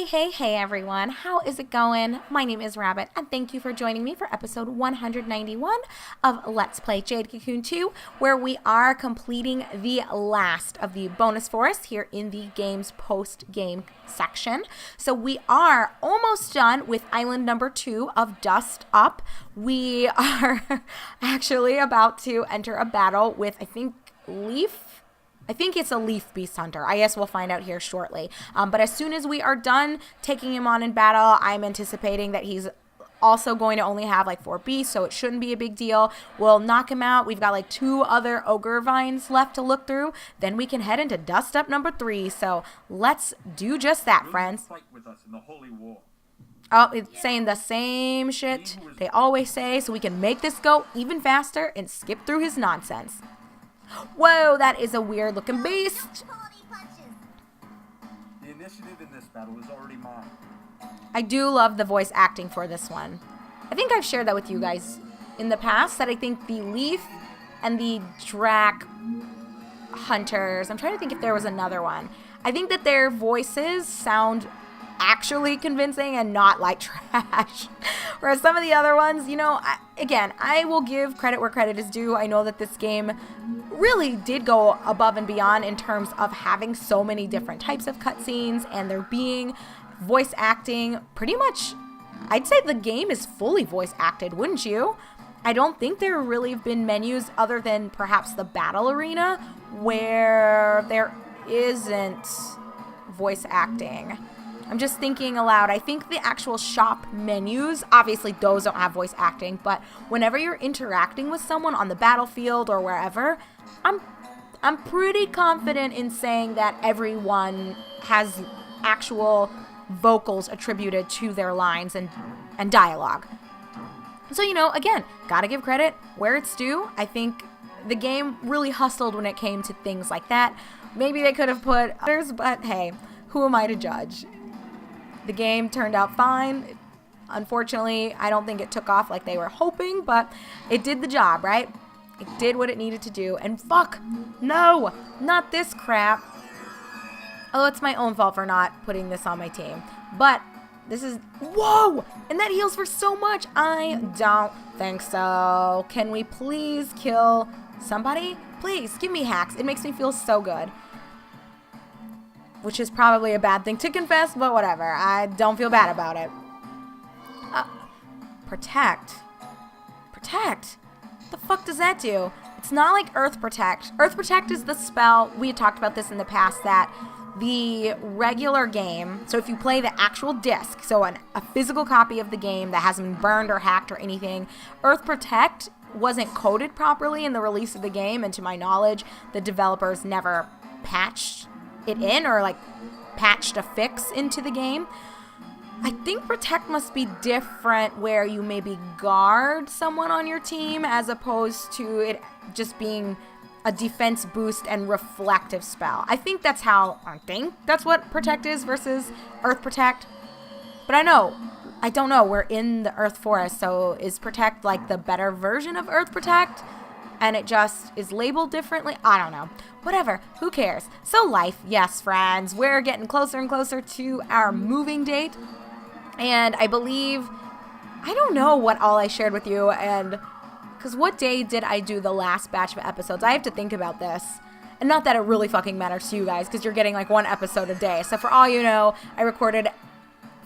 Hey everyone, how is it going? My name is Rabbit and thank you for joining me for episode 191 of Let's Play Jade Cocoon 2, where we are completing the last of the bonus forests here in the game's post-game section. So we are almost done with island number 2 of Dust Up. We are actually about to enter a battle with, I think it's a leaf beast hunter. I guess we'll find out here shortly. But as soon as we are done taking him on in battle, I'm anticipating that he's also going to only have like 4 beasts, so it shouldn't be a big deal. We'll knock him out. We've got like 2 other ogre vines left to look through. Then we can head into Dust Up number 3. So let's do just that, friends. Fight with us in the holy war. Oh, it's saying the same shit they always say, so we can make this go even faster and skip through his nonsense. Whoa, that is a weird looking beast. The initiative in this battle is already mine. I do love the voice acting for this one. I think I've shared that with you guys in the past, that I think the leaf and the drac hunters, I'm trying to think if there was another one. I think that their voices sound actually convincing and not like trash. Whereas some of the other ones, you know, I will give credit where credit is due. I know that this game really did go above and beyond in terms of having so many different types of cutscenes and there being voice acting. Pretty much, I'd say the game is fully voice acted, wouldn't you? I don't think there really have been menus other than perhaps the battle arena where there isn't voice acting. I'm just thinking aloud. I think the actual shop menus, obviously those don't have voice acting, but whenever you're interacting with someone on the battlefield or wherever, I'm pretty confident in saying that everyone has actual vocals attributed to their lines and dialogue. So, you know, again, gotta give credit where it's due. I think the game really hustled when it came to things like that. Maybe they could have put others, but hey, who am I to judge? The game turned out fine. Unfortunately, I don't think it took off like they were hoping, but it did the job, right? It did what it needed to do. And fuck, no, not this crap. Oh, it's my own fault for not putting this on my team. But this is, whoa, and that heals for so much. I don't think so. Can we please kill somebody? Please, give me hacks. It makes me feel so good. Which is probably a bad thing to confess, but whatever. I don't feel bad about it. Protect. Protect? What the fuck does that do? It's not like Earth Protect. Earth Protect is the spell, we had talked about this in the past, that the regular game, so if you play the actual disc, so a physical copy of the game that hasn't been burned or hacked or anything, Earth Protect wasn't coded properly in the release of the game, and to my knowledge, the developers never patched it in or like patched a fix into the game. I think Protect must be different where you maybe guard someone on your team as opposed to it just being a defense boost and reflective spell. I think that's what Protect is versus Earth Protect. But I don't know, we're in the Earth Forest, so is Protect like the better version of Earth Protect? And it just is labeled differently? I don't know. Whatever. Who cares? So life, yes, friends. We're getting closer and closer to our moving date. And I believe, I don't know what all I shared with you. And because what day did I do the last batch of episodes? I have to think about this. And not that it really fucking matters to you guys, because you're getting like 1 episode a day. So for all you know, I recorded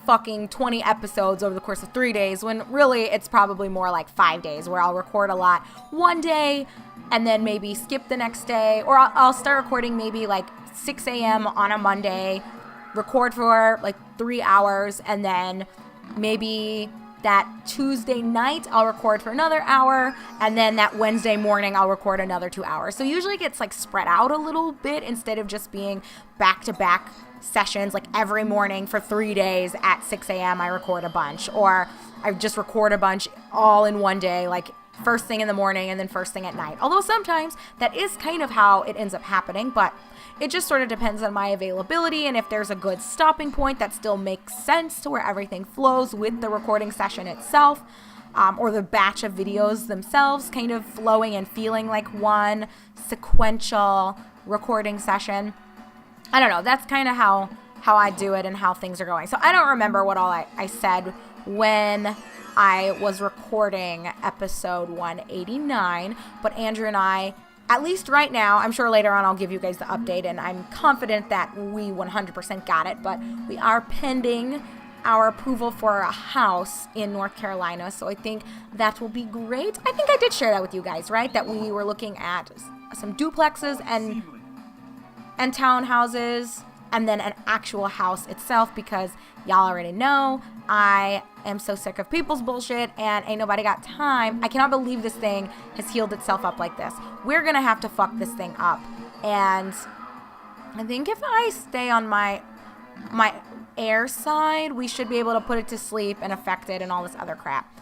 fucking 20 episodes over the course of 3 days, when really it's probably more like 5 days where I'll record a lot one day and then maybe skip the next day, or I'll start recording maybe like 6 a.m. on a Monday, record for like 3 hours, and then maybe that Tuesday night I'll record for another hour, and then that Wednesday morning I'll record another 2 hours. So usually it gets like spread out a little bit instead of just being back-to-back sessions like every morning for 3 days at 6 a.m. I record a bunch, or I just record a bunch all in one day, like first thing in the morning and then first thing at night. Although sometimes that is kind of how it ends up happening, but it just sort of depends on my availability and if there's a good stopping point that still makes sense to where everything flows with the recording session itself, or the batch of videos themselves kind of flowing and feeling like one sequential recording session. I don't know. That's kind of how how I do it and how things are going. So I don't remember what all I said when I was recording episode 189, but Andrew and I, at least right now, I'm sure later on I'll give you guys the update, and I'm confident that we 100% got it, but we are pending our approval for a house in North Carolina, so I think that will be great. I think I did share that with you guys, right? That we were looking at some duplexes and townhouses, and then an actual house itself, because y'all already know I am so sick of people's bullshit and ain't nobody got time. I cannot believe this thing has healed itself up like this. We're gonna have to fuck this thing up, and I think if I stay on my air side, we should be able to put it to sleep and affect it and all this other crap,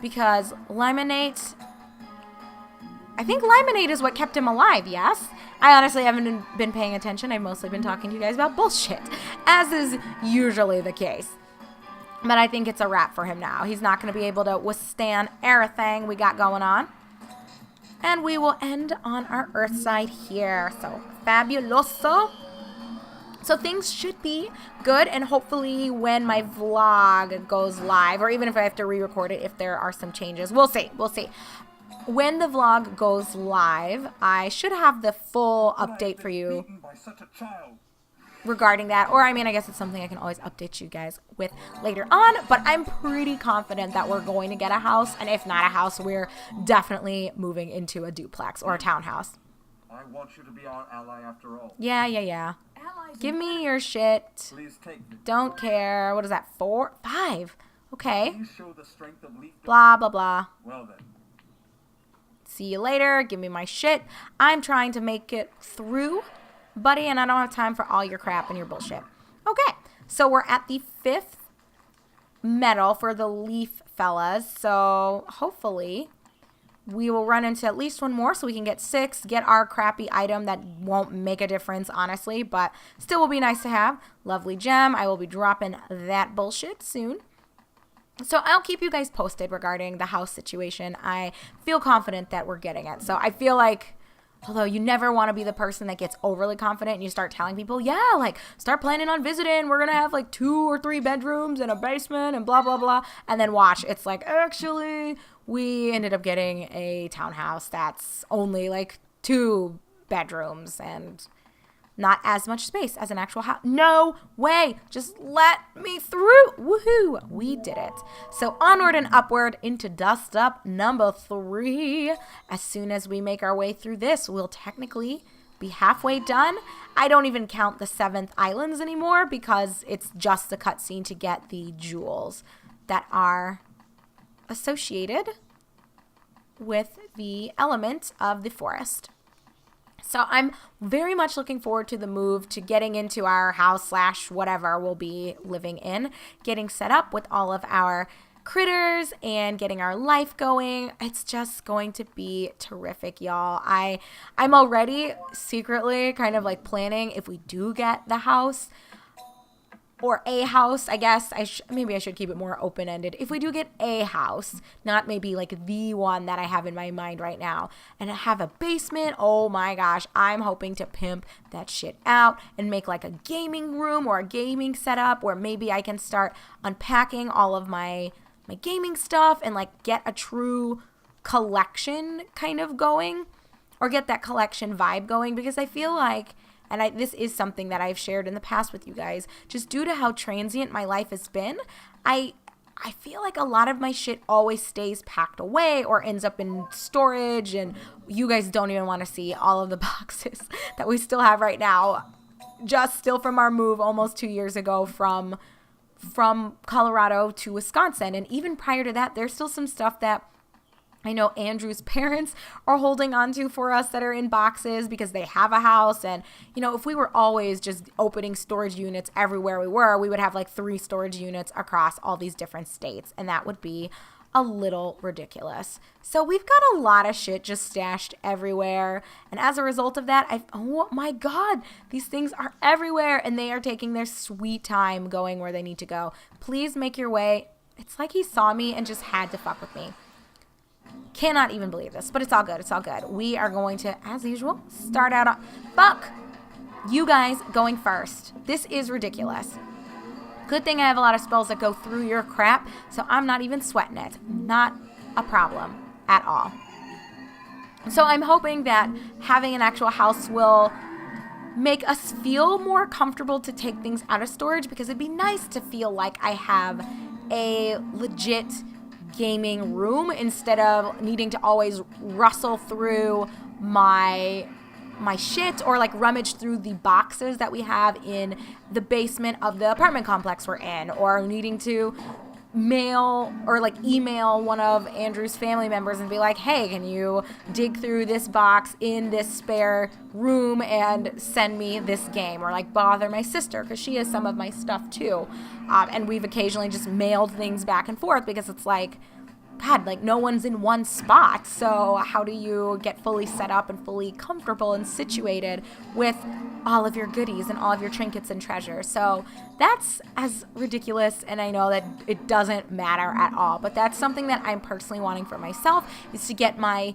because Limonate, I think Limonade is what kept him alive, yes? I honestly haven't been paying attention. I've mostly been talking to you guys about bullshit, as is usually the case. But I think it's a wrap for him now. He's not going to be able to withstand everything we got going on. And we will end on our Earth side here. So, fabuloso. So things should be good, and hopefully when my vlog goes live, or even if I have to re-record it, if there are some changes, we'll see. When the vlog goes live, I should have the full update for you regarding that. Or, I mean, I guess it's something I can always update you guys with later on. But I'm pretty confident that we're going to get a house. And if not a house, we're definitely moving into a duplex or a townhouse. I want you to be our ally after all. Yeah. Give me your shit. Please take it. Don't care. What is that? 4? 5? Okay. You show the strength of Leaf. Blah, blah, blah. Well then. See you later. Give me my shit. I'm trying to make it through, buddy, and I don't have time for all your crap and your bullshit. Okay, so we're at the 5th medal for the Leaf fellas, so hopefully we will run into at least one more so we can get 6, get our crappy item that won't make a difference, honestly, but still will be nice to have. Lovely gem. I will be dropping that bullshit soon. So I'll keep you guys posted regarding the house situation. I feel confident that we're getting it. So I feel like, although you never want to be the person that gets overly confident and you start telling people, yeah, like, start planning on visiting. We're going to have like 2 or 3 bedrooms and a basement and blah, blah, blah. And then watch, it's like, actually, we ended up getting a townhouse that's only like 2 bedrooms and not as much space as an actual house. No way. Just let me through. Woohoo. We did it. So onward and upward into Dust Up number 3. As soon as we make our way through this, we'll technically be halfway done. I don't even count the 7th islands anymore because it's just a cutscene to get the jewels that are associated with the element of the forest. So I'm very much looking forward to the move, to getting into our house / whatever we'll be living in, getting set up with all of our critters and getting our life going. It's just going to be terrific, y'all. I'm already secretly kind of like planning, if we do get the house, or a house, I guess. Maybe I should keep it more open-ended. If we do get a house, not maybe like the one that I have in my mind right now, and have a basement, oh my gosh, I'm hoping to pimp that shit out and make like a gaming room or a gaming setup where maybe I can start unpacking all of my gaming stuff and like get a true collection kind of going, or get that collection vibe going, because I feel like, and this is something that I've shared in the past with you guys, just due to how transient my life has been, I feel like a lot of my shit always stays packed away or ends up in storage, and you guys don't even want to see all of the boxes that we still have right now, just still from our move almost 2 years ago from Colorado to Wisconsin. And even prior to that, there's still some stuff that I know Andrew's parents are holding on to for us that are in boxes because they have a house. And, you know, if we were always just opening storage units everywhere we would have like 3 storage units across all these different states. And that would be a little ridiculous. So we've got a lot of shit just stashed everywhere. And as a result of that, oh my God, these things are everywhere and they are taking their sweet time going where they need to go. Please make your way. It's like he saw me and just had to fuck with me. Cannot even believe this, but it's all good. It's all good. We are going to, as usual, start out on... Fuck! You guys going first. This is ridiculous. Good thing I have a lot of spells that go through your crap, so I'm not even sweating it. Not a problem at all. So I'm hoping that having an actual house will make us feel more comfortable to take things out of storage, because it'd be nice to feel like I have a legit gaming room instead of needing to always rustle through my shit or like rummage through the boxes that we have in the basement of the apartment complex we're in, or needing to mail or like email one of Andrew's family members and be like, hey, can you dig through this box in this spare room and send me this game, or like bother my sister because she has some of my stuff too. And we've occasionally just mailed things back and forth because it's like, God, like no one's in one spot. So how do you get fully set up and fully comfortable and situated with all of your goodies and all of your trinkets and treasures? So that's as ridiculous, and I know that it doesn't matter at all, but that's something that I'm personally wanting for myself, is to get my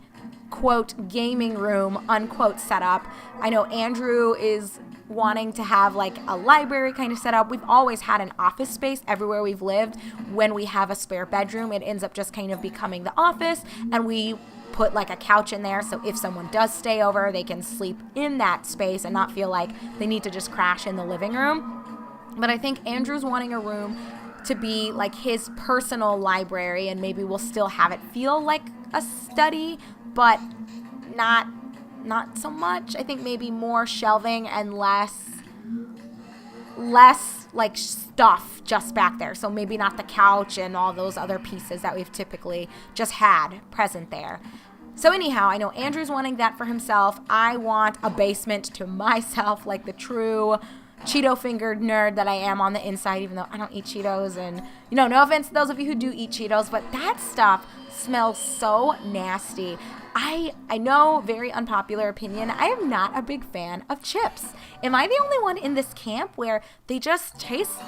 quote gaming room unquote set up. I know Andrew is wanting to have like a library kind of set up. We've always had an office space everywhere we've lived. When we have a spare bedroom, it ends up just kind of becoming the office, and we put like a couch in there, so if someone does stay over, they can sleep in that space and not feel like they need to just crash in the living room. But I think Andrew's wanting a room to be like his personal library, and maybe we'll still have it feel like a study, but not so much. I think maybe more shelving and less like stuff just back there. So maybe not the couch and all those other pieces that we've typically just had present there. So anyhow, I know Andrew's wanting that for himself. I want a basement to myself, like the true Cheeto-fingered nerd that I am on the inside, even though I don't eat Cheetos. And, no offense to those of you who do eat Cheetos, but that stuff smells so nasty. I know, very unpopular opinion, I am not a big fan of chips. Am I the only one in this camp where they just taste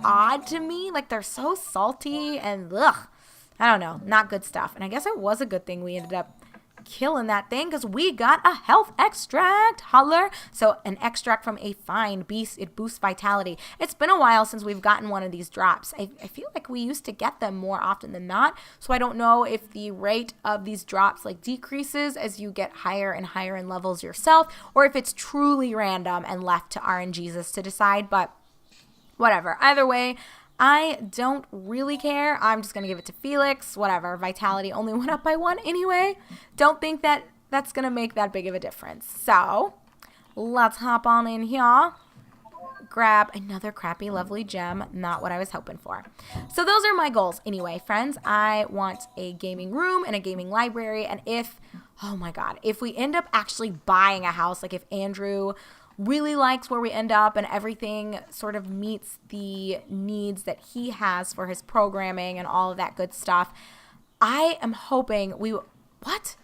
odd to me? Like they're so salty and ugh. I don't know, not good stuff. And I guess it was a good thing we ended up killing that thing, because we got a health extract. Holler. So an extract from a fine beast. It boosts vitality. It's been a while since we've gotten one of these drops. I feel like we used to get them more often than not, so I don't know if the rate of these drops like decreases as you get higher and higher in levels yourself, or if it's truly random and left to RNGesus to decide. But whatever, either way, I don't really care. I'm just going to give it to Felix. Whatever. Vitality only went up by 1 anyway. Don't think that that's going to make that big of a difference. So let's hop on in here. Grab another crappy, lovely gem. Not what I was hoping for. So those are my goals. Anyway, friends, I want a gaming room and a gaming library. And oh my God, if we end up actually buying a house, like if Andrew really likes where we end up and everything sort of meets the needs that he has for his programming and all of that good stuff, I am hoping What?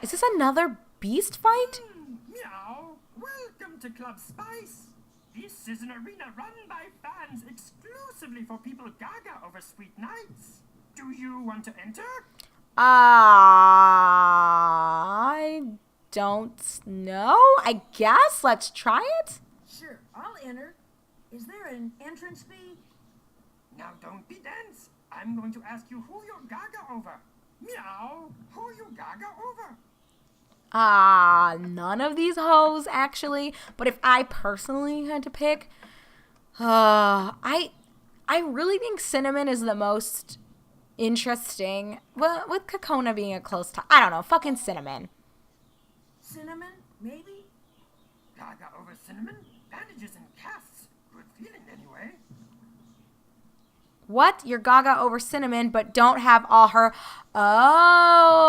Is this another beast fight? Meow. Welcome to Club Spice. This is an arena run by fans exclusively for people gaga over sweet nights. Do you want to enter? I don't know. I guess. Let's try it. Sure, I'll enter. Is there an entrance fee? Now don't be dense. I'm going to ask you who you're gaga over. Meow. Who you gaga over? None of these hoes, actually. But if I personally had to pick, I really think Cinnamon is the most interesting. Well, with Kokona being a close tie. I don't know. Fucking Cinnamon. Cinnamon, maybe? Gaga over Cinnamon? Bandages and casts. Good feeling anyway. What? You're gaga over Cinnamon, but don't have all her... Oh.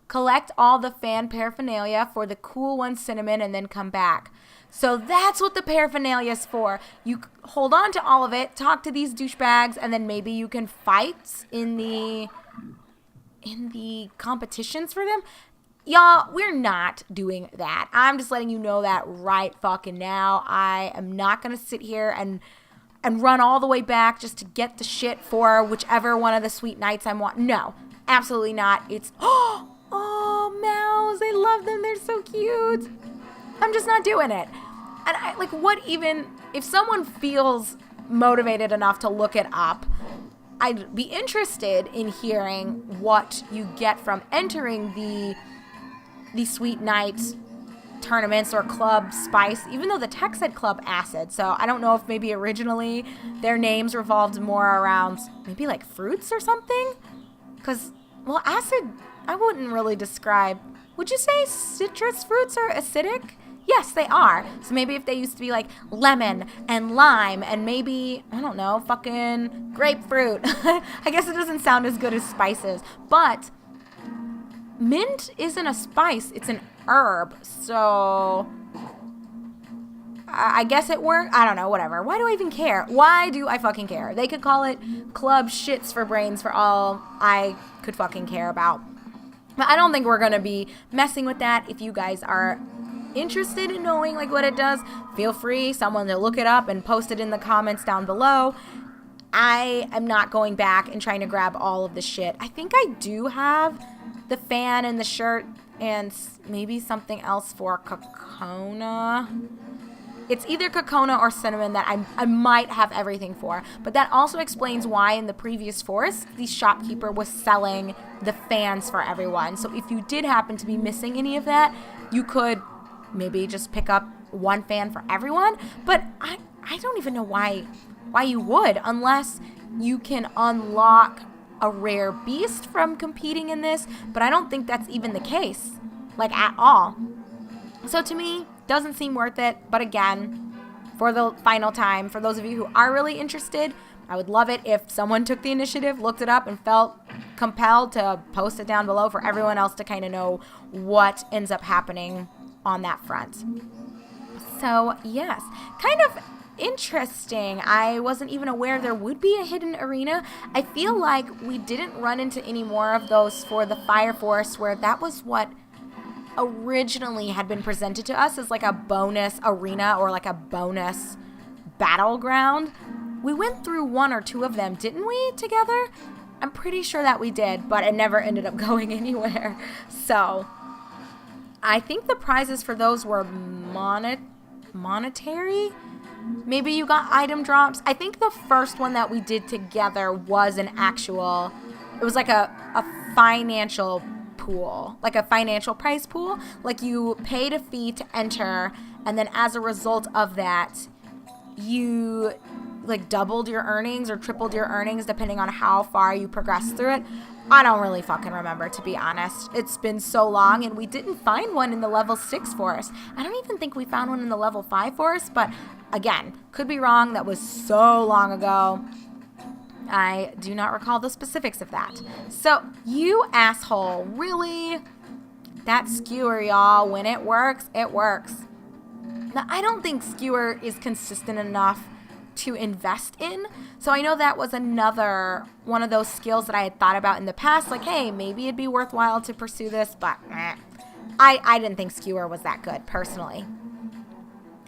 Collect all the fan paraphernalia for the cool one, Cinnamon, and then come back. So that's what the paraphernalia is for. You hold on to all of it, talk to these douchebags, and then maybe you can fight in the competitions for them. Y'all, we're not doing that. I'm just letting you know that right fucking now. I am not going to sit here and run all the way back just to get the shit for whichever one of the sweet nights I want. No, absolutely not. It's, oh, Mouse. I love them. They're so cute. I'm just not doing it. And what even, if someone feels motivated enough to look it up, I'd be interested in hearing what you get from entering the Sweet Night tournaments or Club Spice, even though the text said Club Acid. So I don't know if maybe originally their names revolved more around maybe like fruits or something. Because, well, acid, I wouldn't really describe. Would you say citrus fruits are acidic? Yes, they are. So maybe if they used to be like lemon and lime and maybe, I don't know, fucking grapefruit. I guess it doesn't sound as good as spices. But mint isn't a spice, it's an herb. So I guess it worked. I don't know, whatever. Why do I even care? Why do I fucking care? They could call it Club Shits for Brains for all I could fucking care about. But I don't think we're going to be messing with that. If you guys are interested in knowing like what it does, feel free someone to look it up and post it in the comments down below. I am not going back and trying to grab all of the shit. I think I do have the fan and the shirt and maybe something else for Cocona. It's either Cocona or Cinnamon that I might have everything for. But that also explains why in the previous forest, the shopkeeper was selling the fans for everyone. So if you did happen to be missing any of that, you could maybe just pick up one fan for everyone. But I don't even know why you would, unless you can unlock a rare beast from competing in this. But I don't think that's even the case, like at all. So to me, doesn't seem worth it. But again, for the final time, for those of you who are really interested, I would love it if someone took the initiative, looked it up, and felt compelled to post it down below for everyone else to kind of know what ends up happening on that front. So yes, kind of interesting. I wasn't even aware there would be a hidden arena. I feel like we didn't run into any more of those for the Fire Force, where that was what originally had been presented to us as like a bonus arena or like a bonus battleground. We went through one or two of them, didn't we, together? I'm pretty sure that we did, but it never ended up going anywhere. So I think the prizes for those were monetary. Maybe you got item drops. I think the first one that we did together was an actual, it was like a financial pool, like a financial prize pool. Like you paid a fee to enter, and then as a result of that, you like doubled your earnings or tripled your earnings depending on how far you progressed through it. I don't really fucking remember, to be honest. It's been so long, and we didn't find one in the level 6 forest. I don't even think we found one in the level 5 forest, but again, could be wrong. That was so long ago. I do not recall the specifics of that. So, you asshole, really? That skewer, y'all, when it works, it works. Now, I don't think skewer is consistent enough to invest in. So I know that was another one of those skills that I had thought about in the past. Like, hey, maybe it'd be worthwhile to pursue this, but I didn't think skewer was that good, personally.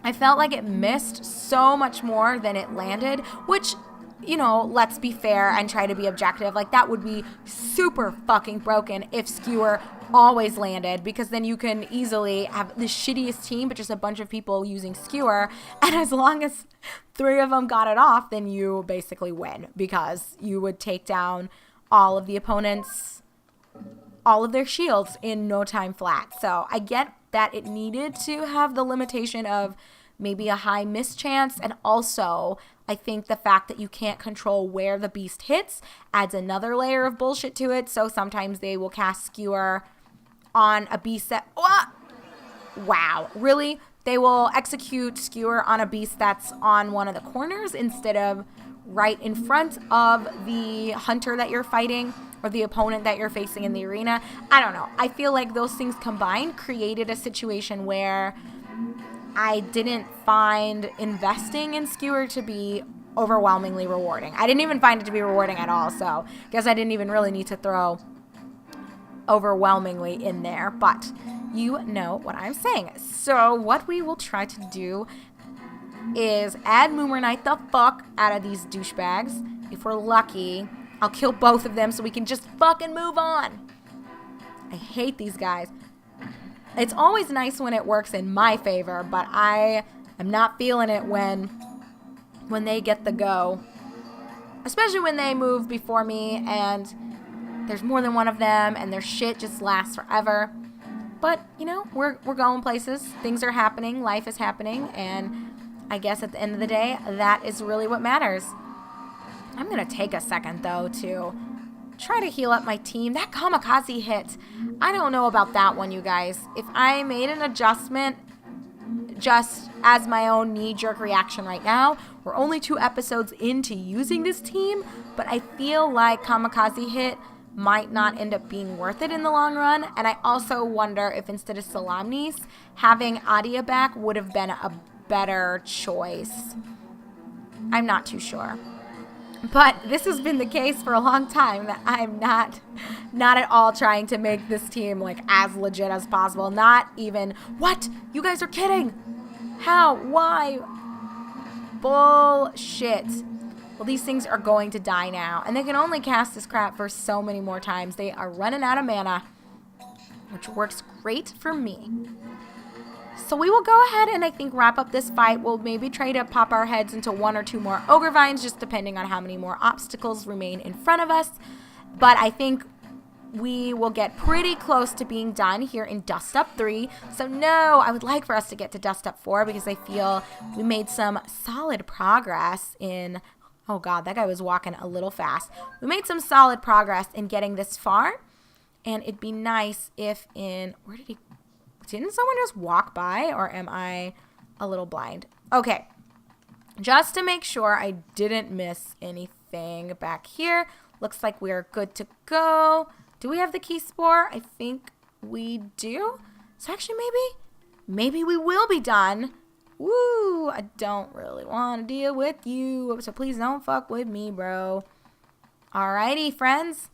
I felt like it missed so much more than it landed, which, you know, let's be fair and try to be objective. Like, that would be super fucking broken if skewer always landed, because then you can easily have the shittiest team, but just a bunch of people using skewer. And as long as 3 of them got it off, then you basically win, because you would take down all of the opponents, all of their shields in no time flat. So I get that it needed to have the limitation of maybe a high miss chance, and also I think the fact that you can't control where the beast hits adds another layer of bullshit to it. So sometimes they will cast skewer on a beast that, wow, really? They will execute skewer on a beast that's on one of the corners instead of right in front of the hunter that you're fighting or the opponent that you're facing in the arena. I don't know. I feel like those things combined created a situation where I didn't find investing in skewer to be overwhelmingly rewarding. I didn't even find it to be rewarding at all, so I guess I didn't even really need to throw overwhelmingly in there, but you know what I'm saying. So what we will try to do is add Moomernight the fuck out of these douchebags. If we're lucky, I'll kill both of them so we can just fucking move on. I hate these guys. It's always nice when it works in my favor, but I am not feeling it when they get the go. Especially when they move before me and there's more than one of them and their shit just lasts forever. But, you know, we're going places. Things are happening. Life is happening. And I guess at the end of the day, that is really what matters. I'm going to take a second, though, to try to heal up my team. That kamikaze hit. I don't know about that one, you guys. If I made an adjustment just as my own knee-jerk reaction right now, we're only 2 episodes into using this team, but I feel like kamikaze hit might not end up being worth it in the long run. And I also wonder if instead of Salamnis, having Adia back would have been a better choice. I'm not too sure. But this has been the case for a long time, that I'm not at all trying to make this team like as legit as possible. Not even, what? You guys are kidding. How? Why? Bullshit. Well, these things are going to die now, and they can only cast this crap for so many more times. They are running out of mana, which works great for me. So we will go ahead and I think wrap up this fight. We'll maybe try to pop our heads into 1 or 2 more ogre vines, just depending on how many more obstacles remain in front of us. But I think we will get pretty close to being done here in Dust Up 3. So no, I would like for us to get to Dust Up 4 because I feel we made some solid progress in... Oh god, that guy was walking a little fast. We made some solid progress in getting this far. And it'd be nice if in... Where did he... Didn't someone just walk by, or am I a little blind? Okay. Just to make sure I didn't miss anything back here. Looks like we're good to go. Do we have the key spore? I think we do. So actually maybe we will be done. Woo, I don't really want to deal with you. So please don't fuck with me, bro. Alrighty, friends.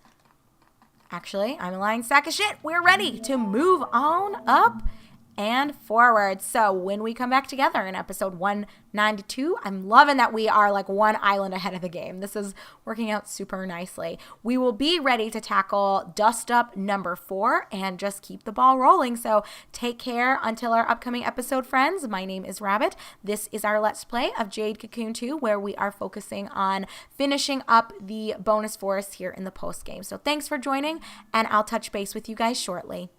Actually, I'm a lying sack of shit. We're ready to move on up and forward. So when we come back together in episode 192, I'm loving that we are like 1 island ahead of the game. This is working out super nicely. We will be ready to tackle Dust Up number 4 and just keep the ball rolling. So take care until our upcoming episode, friends. My name is Rabbit. This is our Let's Play of Jade Cocoon 2, where we are focusing on finishing up the bonus forest here in the post game. So thanks for joining, and I'll touch base with you guys shortly.